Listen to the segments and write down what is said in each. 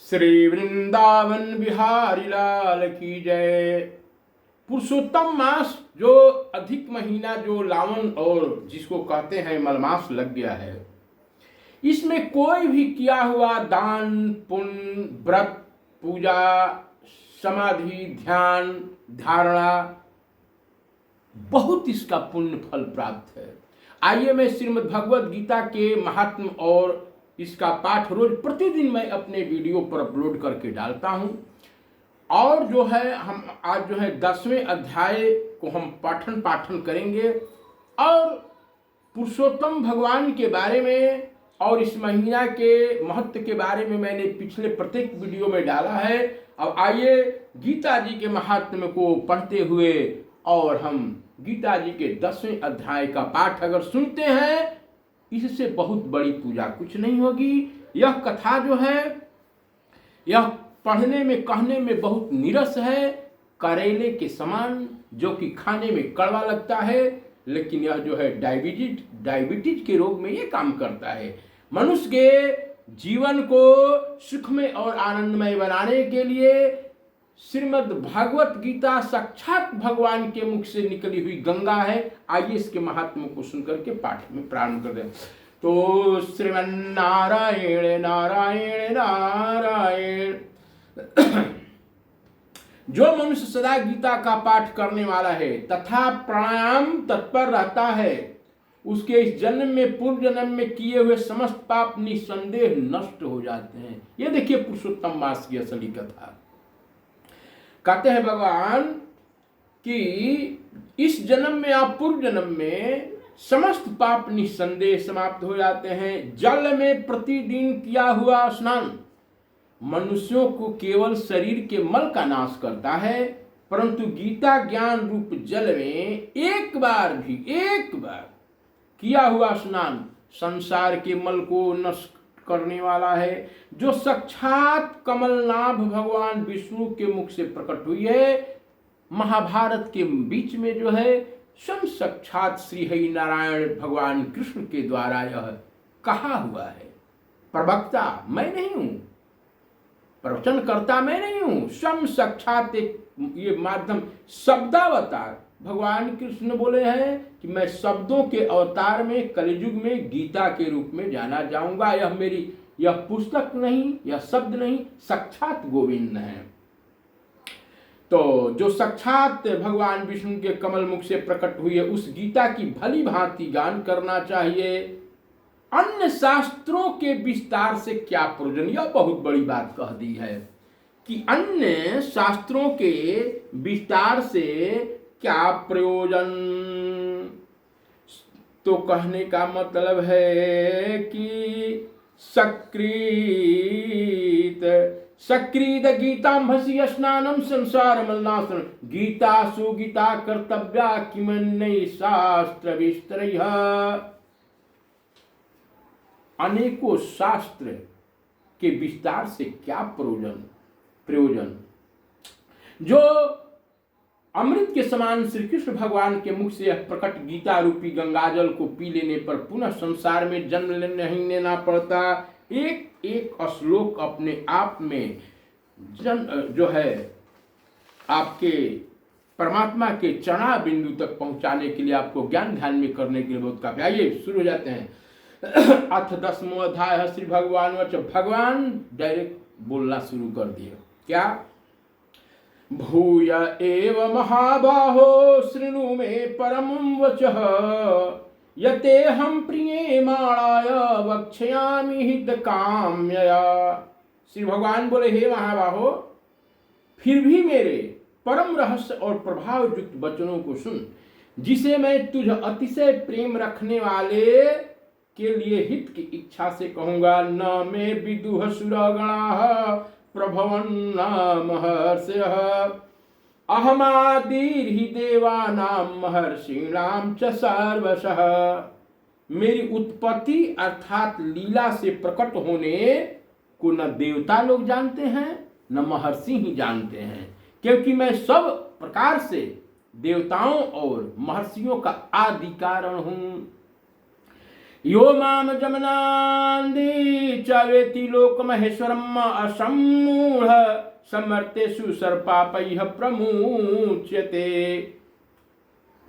श्री वृंदावन बिहारी लाल की जय। पुरुषोत्तम मास जो अधिक महीना जो लावन और जिसको कहते हैं मलमास लग गया है, इसमें कोई भी किया हुआ दान पुण्य व्रत पूजा समाधि ध्यान धारणा बहुत इसका पुण्य फल प्राप्त है। आइए मैं श्रीमद् भगवद गीता के महात्म और इसका पाठ रोज प्रतिदिन मैं अपने वीडियो पर अपलोड करके डालता हूं। और जो है हम आज जो है 10वें अध्याय को हम पाठन करेंगे और पुरुषोत्तम भगवान के बारे में और इस महीना के महत्व के बारे में मैंने पिछले प्रत्येक वीडियो में डाला है। अब आइए गीता जी के महात्म्य को पढ़ते हुए और हम गीता जी के 10वें अध्याय का पाठ अगर सुनते हैं, इससे बहुत बड़ी पूजा कुछ नहीं होगी। यह कथा जो है यह पढ़ने में कहने में बहुत नीरस है, करेले के समान, जो कि खाने में कड़वा लगता है, लेकिन यह जो है डायबिटीज के रोग में ये काम करता है। मनुष्य के जीवन को सुखमय और आनंदमय बनाने के लिए श्रीमद् भागवत गीता साक्षात भगवान के मुख से निकली हुई गंगा है। आइए इसके महात्मा को सुनकर के पाठ में प्रारंभ कर दें। तो श्रीमन्नारायण नारायण नारायण। जो मनुष्य सदा गीता का पाठ करने वाला है तथा प्राणायाम तत्पर रहता है, उसके इस जन्म में पूर्व जन्म में किए हुए समस्त पाप निसंदेह नष्ट हो जाते हैं। ये देखिए पुरुषोत्तम मास की असली कथा। कहते हैं भगवान कि इस जन्म में आप पूर्व जन्म में समस्त पाप निसंदेह समाप्त हो जाते हैं। जल में प्रतिदिन किया हुआ स्नान मनुष्यों को केवल शरीर के मल का नाश करता है, परंतु गीता ज्ञान रूप जल में एक बार किया हुआ स्नान संसार के मल को नष्ट करने वाला है। जो साक्षात कमलनाभ भगवान विष्णु के मुख से प्रकट हुई है। महाभारत के बीच में जो है स्वयं साक्षात श्री हरि नारायण भगवान कृष्ण के द्वारा यह कहा हुआ है। प्रवक्ता मैं नहीं हूं, प्रवचनकर्ता मैं नहीं हूं, स्वयं साक्षात एक ये माध्यम शब्दावतार भगवान कृष्ण बोले हैं कि मैं शब्दों के अवतार में कलियुग में गीता के रूप में जाना जाऊंगा। यह पुस्तक नहीं, यह शब्द नहीं, साक्षात गोविंद है। तो जो साक्षात भगवान विष्णु के कमल मुख से प्रकट हुई है, उस गीता की भली भांति गान करना चाहिए। अन्य शास्त्रों के विस्तार से क्या प्रयोजन, यह बहुत बड़ी बात कह दी है कि अन्य शास्त्रों के विस्तार से क्या प्रयोजन। तो कहने का मतलब है कि सकृत गीतांभसी स्नानम संसार मलनाशन गीता सुगीता कर्तव्या किमन्य शास्त्र विस्तरैः। अनेकों शास्त्र के विस्तार से क्या प्रयोजन। जो अमृत के समान श्री कृष्ण भगवान के मुख से प्रकट गीता रूपी गंगाजल को पी लेने पर पुनः संसार में जन्म नहीं लेना पड़ता। एक एक श्लोक अपने आप में जो है आपके परमात्मा के चरणा बिंदु तक पहुंचाने के लिए, आपको ज्ञान ध्यान में करने के लिए बहुत काफी। आइए शुरू हो जाते हैं। अथ 10वां अध्याय श्री भगवान वच। भगवान डायरेक्ट बोलना शुरू कर दिए। क्या? भूय एव महाबाहो शृणु मे परमं वचः यतेऽहं प्रियमाणाय वक्ष्यामि हितकाम्यया। श्री भगवान बोले, हे महाबाहो, फिर भी मेरे परम रहस्य और प्रभाव युक्त वचनों को सुन, जिसे मैं तुझ अतिशय प्रेम रखने वाले के लिए हित की इच्छा से कहूंगा। न मे विदुः सुरगणाः प्रभवन्ना महर्षयः अहमादिर्हि देवानां महर्षीणां च सर्वशः। मेरी उत्पत्ति अर्थात लीला से प्रकट होने को न देवता लोग जानते हैं न महर्षि ही जानते हैं, क्योंकि मैं सब प्रकार से देवताओं और महर्षियों का आदि कारण हूं। यो माम जमनांदी चावेति लोक महेश्वरम असमूढ़ समर्थेषु सर्पापैः प्रमुच्यते।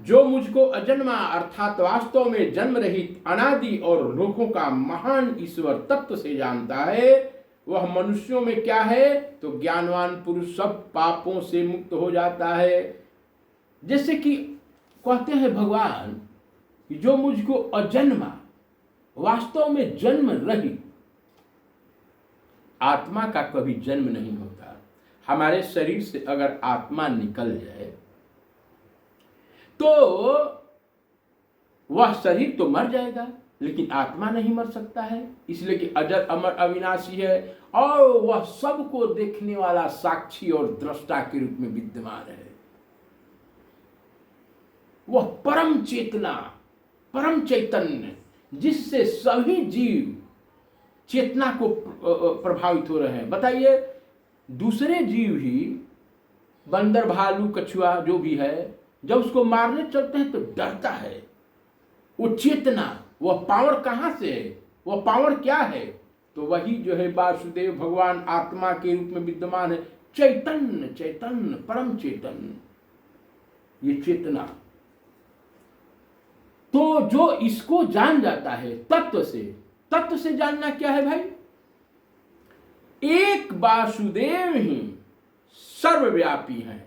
जो मुझको अजन्मा अर्थात वास्तव में जन्म रहित अनादि और लोकों का महान ईश्वर तत्व से जानता है, वह मनुष्यों में क्या है तो ज्ञानवान पुरुष सब पापों से मुक्त हो जाता है। जैसे कि कहते हैं भगवान कि जो मुझको अजन्मा वास्तव में जन्म रहित, आत्मा का कभी जन्म नहीं होता। हमारे शरीर से अगर आत्मा निकल जाए तो वह शरीर तो मर जाएगा, लेकिन आत्मा नहीं मर सकता है, इसलिए कि अजर अमर अविनाशी है और वह सबको देखने वाला साक्षी और दृष्टा के रूप में विद्यमान है। वह परम चेतना, परम चैतन्य, जिससे सभी जीव चेतना को प्रभावित हो रहे हैं। बताइए, दूसरे जीव ही बंदर, भालू, कछुआ जो भी है, जब उसको मारने चलते हैं तो डरता है। वो चेतना, वह पावर कहाँ से है, वह पावर क्या है? तो वही जो है वासुदेव भगवान आत्मा के रूप में विद्यमान है। चैतन्य, चैतन्य, परम चैतन्य, ये चेतना। तो जो इसको जान जाता है तत्व से, तत्व से जानना क्या है भाई? एक वासुदेव ही सर्वव्यापी हैं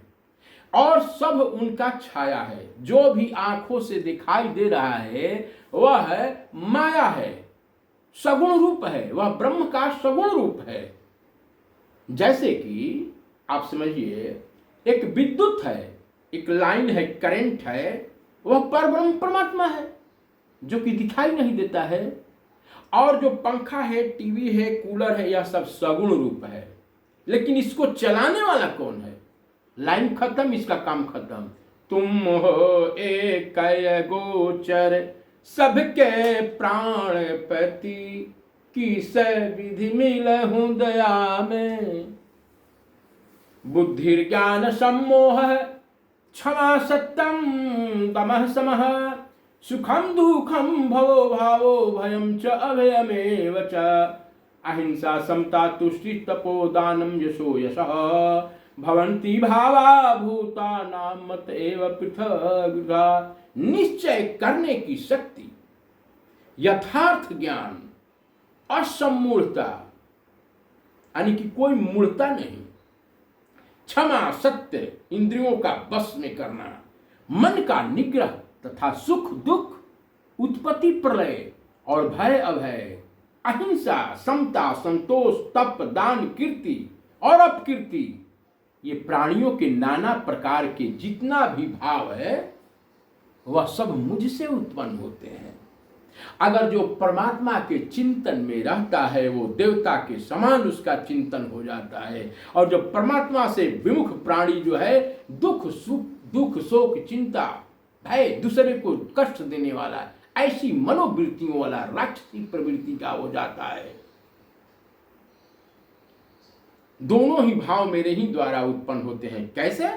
और सब उनका छाया है। जो भी आंखों से दिखाई दे रहा है वह है माया है, सगुण रूप है, वह ब्रह्म का सगुण रूप है। जैसे कि आप समझिए, एक विद्युत है, एक लाइन है, करंट है, वह परब्रह्म परमात्मा है जो कि दिखाई नहीं देता है। और जो पंखा है, टीवी है, कूलर है, यह सब सगुण रूप है, लेकिन इसको चलाने वाला कौन है? लाइन खत्म, इसका काम खत्म। तुम हो एक गोचर सबके प्राणपति, किस विधि मिलहु दया में। बुद्धि ज्ञान सम्मोह क्षमा सत्यम तमः समः, सुखम दुखम भवो भावो भयम च अभयमेव च। अहिंसा समता तुष्टि तपो दानम यशो यशः, भवन्ति भावा भूतानां मत एव पृथग्। निश्चय करने की शक्ति, यथार्थ ज्ञान, असमूढ़ता यानी कि कोई मूढ़ता नहीं, क्षमा, सत्य, इंद्रियों का बस में करना, मन का निग्रह तथा सुख दुख, उत्पत्ति प्रलय और भय अभय, अहिंसा, समता, संतोष, तप, दान, कीर्ति और अपकीर्ति, ये प्राणियों के नाना प्रकार के जितना भी भाव है वह सब मुझसे उत्पन्न होते हैं। अगर जो परमात्मा के चिंतन में रहता है वो देवता के समान उसका चिंतन हो जाता है। और जो परमात्मा से विमुख प्राणी जो है दुख सुख, दुख शोक, चिंता, भय, दूसरे को कष्ट देने वाला, ऐसी मनोवृत्तियों वाला राक्षसी प्रवृत्ति का हो जाता है। दोनों ही भाव मेरे ही द्वारा उत्पन्न होते हैं। कैसे?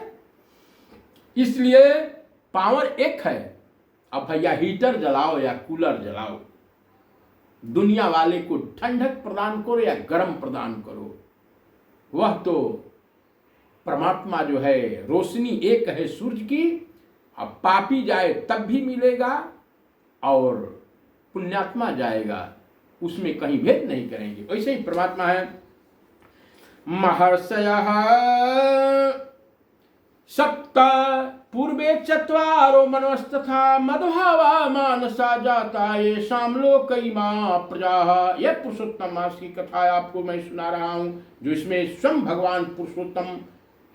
इसलिए पावर एक है। अब भैया हीटर जलाओ या कूलर जलाओ, दुनिया वाले को ठंडक प्रदान करो या गर्म प्रदान करो, वह तो परमात्मा जो है रोशनी एक है सूर्य की। अब पापी जाए तब भी मिलेगा और पुण्यात्मा जाएगा, उसमें कहीं भेद नहीं करेंगे। वैसे ही परमात्मा है। महर्षयः सप्त पूर्वे चत्वारो मनवस्तथा मद्भावा मानसा जाता येषां लोक इमा प्रजा। यह पुरुषोत्तम मास की कथा आपको मैं सुना रहा हूँ, जो इसमें स्वयं भगवान पुरुषोत्तम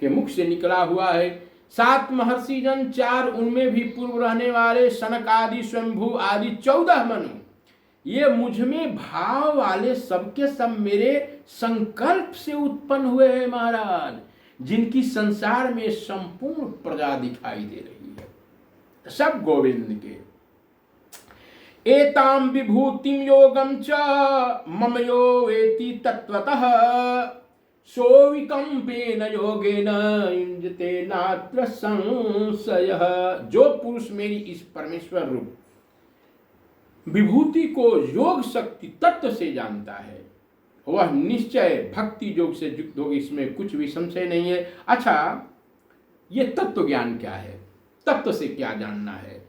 के मुख से निकला हुआ है। 7 महर्षि जन, 4 उनमें भी पूर्व रहने वाले सनक आदि, स्वयंभू आदि 14 मनु, ये मुझ में भाव वाले सबके सब मेरे संकल्प से उत्पन्न हुए हैं महाराज, जिनकी संसार में संपूर्ण प्रजा दिखाई दे रही है, सब गोविंद के। एताम विभूतिम योगम च मम यो वेति तत्वतः, सोविकंपेन योगेन युञ्जते नात्र संशयः। जो पुरुष मेरी इस परमेश्वर रूप विभूति को योग शक्ति तत्व से जानता है वह निश्चय भक्ति योग से युक्त होगी, इसमें कुछ भी संशय नहीं है। अच्छा, ये तत्व ज्ञान क्या है, तत्व से क्या जानना है?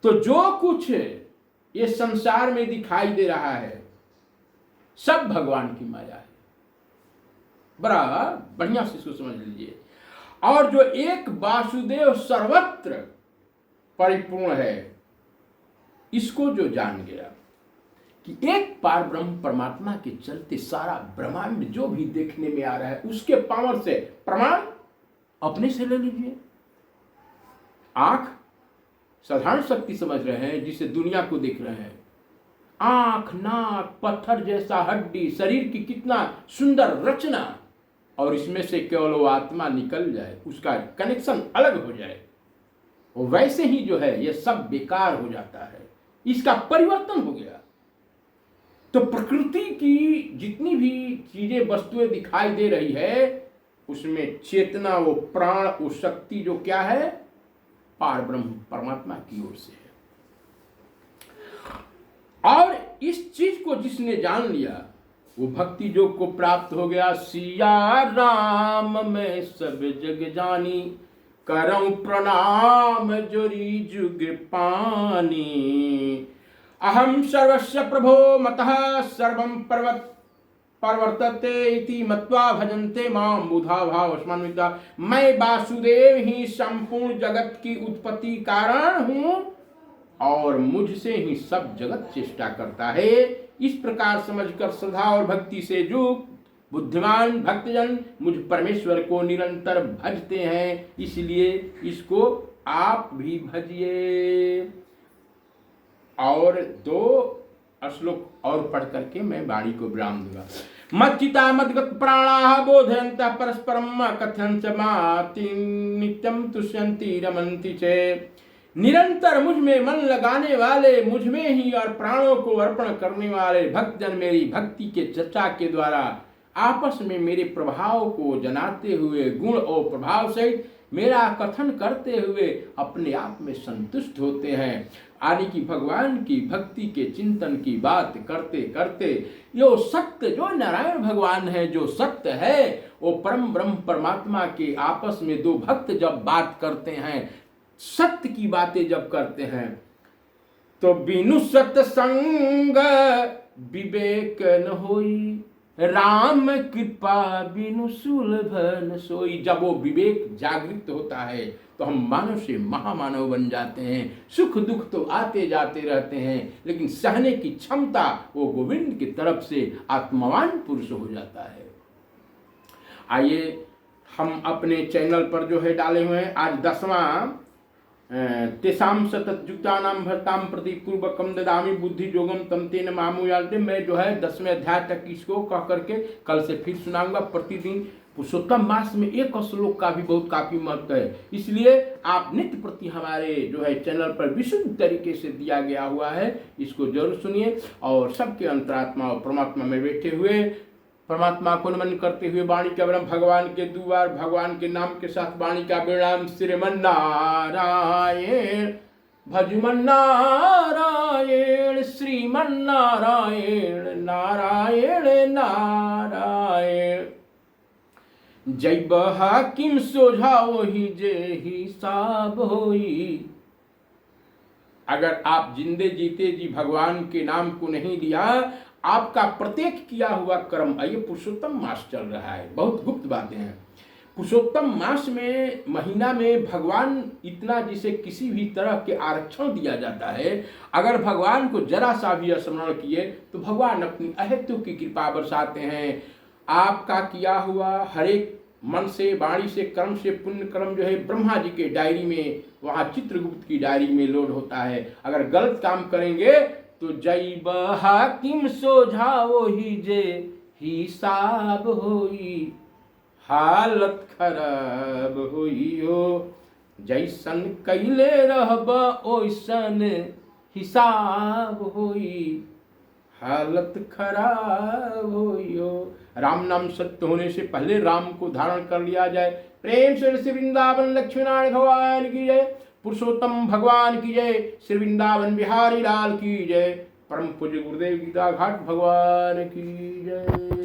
तो जो कुछ ये संसार में दिखाई दे रहा है सब भगवान की माया है। बड़ा बढ़िया से इसको समझ लीजिए। और जो एक वासुदेव सर्वत्र परिपूर्ण है, इसको जो जान गया कि एक पार ब्रह्म परमात्मा के चलते सारा ब्रह्मांड जो भी देखने में आ रहा है उसके पावर से, प्रमाण अपने से ले लीजिए। आंख साधारण शक्ति समझ रहे हैं जिसे दुनिया को देख रहे हैं, आंख, नाक, पत्थर जैसा हड्डी, शरीर की कितना सुंदर रचना, और इसमें से केवल वो आत्मा निकल जाए, उसका कनेक्शन अलग हो जाए, वो वैसे ही जो है ये सब बेकार हो जाता है, इसका परिवर्तन हो गया। तो प्रकृति की जितनी भी चीजें वस्तुएं दिखाई दे रही है उसमें चेतना, वो प्राण, वो शक्ति जो क्या है, पार ब्रह्म परमात्मा की ओर से है। और इस चीज को जिसने जान लिया वो भक्ति योग को प्राप्त हो गया। सिया राम मैं सब जग जानी, करऊं प्रणाम जोरी जुग पानी। अहम सर्वस्य प्रभो मतः सर्वं परवर्तते इति मत्वा भजन्ते मां बुधा भाव अस्मान्विता। मैं वासुदेव ही संपूर्ण जगत की उत्पत्ति कारण हूं और मुझसे ही सब जगत चेष्टा करता है। इस प्रकार समझकर श्रद्धा और भक्ति से युक्त बुद्धिमान भक्तजन मुझ परमेश्वर को निरंतर भजते हैं, इसलिए इसको आप भी भजिए। और 2 श्लोक और पढ़ करके मैं वाणी को विराम दूंगा। मच्चिता मद्गत प्राणा बोधयंत परस्परम कथयंच माति नित्यम तुष्यंति रमन्ति चे। निरंतर मुझ में मन लगाने वाले, मुझ में ही और प्राणों को अर्पण करने वाले भक्तजन मेरी भक्ति के चर्चा के द्वारा आपस में मेरे प्रभाव को जनाते हुए गुण और प्रभाव सहित मेरा कथन करते हुए अपने आप में संतुष्ट होते हैं। यानी कि भगवान की भक्ति के चिंतन की बात करते करते यो सत्य, जो नारायण भगवान है, जो सत्य है, वो परम ब्रह्म परमात्मा के आपस में 2 भक्त जब बात करते हैं, सत्य की बातें जब करते हैं, तो बिनु सत्संग विवेक न होई, राम कृपा बिनु सुलभ न सोई। जब वो विवेक जागृत होता है तो हम मानव से महामानव बन जाते हैं। सुख दुख तो आते जाते रहते हैं, लेकिन सहने की क्षमता वो गोविंद की तरफ से आत्मवान पुरुष हो जाता है। आइए हम अपने चैनल पर जो है डाले हुए हैं, आज 10वां तेसाम सततयुक्तानां भरताम प्रति पूर्वकम ददामि बुद्धि योगम तम तेन मामुयाते। मैं जो है 10वें अध्याय तक इसको कह करके कल से फिर सुनाऊंगा। प्रतिदिन पुरुषोत्तम मास में 1 श्लोक का भी बहुत काफी महत्व है, इसलिए आप नित्य प्रति हमारे जो है चैनल पर विशुद्ध तरीके से दिया गया हुआ है, इसको जरूर सुनिए। और सबके अंतरात्मा और परमात्मा में बैठे हुए परमात्मा को नमन करते हुए वाणी का विराम भगवान के द्वार, भगवान के नाम के साथ वाणी का विराम। श्रीमन नारायण भजमन नारायण, श्रीमन नारायण नारायण नारायण। जय हाकिम सोझाओ ही जे हिसाब होई। अगर आप जिंदे जीते जी भगवान के नाम को नहीं लिया, आपका प्रत्येक किया हुआ कर्म, ये पुरुषोत्तम मास चल रहा है, बहुत गुप्त बातें हैं। पुरुषोत्तम मास में महीना में भगवान इतना, जिसे किसी भी तरह के आरक्षण दिया जाता है, अगर भगवान को जरा सा भी स्मरण किए तो भगवान अपनी अहेतु की कृपा बरसाते हैं। आपका किया हुआ हर एक मन से, वाणी से, कर्म से, पुण्य कर्म जो है ब्रह्मा जी के डायरी में, वहाँ चित्रगुप्त की डायरी में लोड होता है। अगर गलत काम करेंगे तो जय हाकिम सोझाओ ही जे हिसाब होई, हालत खराब होई हो। जैसन कैले रहब ओइसन हिसाब होई, हालत खराब होई हो। राम नाम सत्य होने से पहले राम को धारण कर लिया जाए। प्रेम से श्री वृंदावन लक्ष्मी नारायण भगवान की जय, पुरुषोत्तम भगवान की जय, श्री वृंदावन बिहारी लाल की जय। परम पूज्य गुरुदेव गीता घाट भगवान की जय।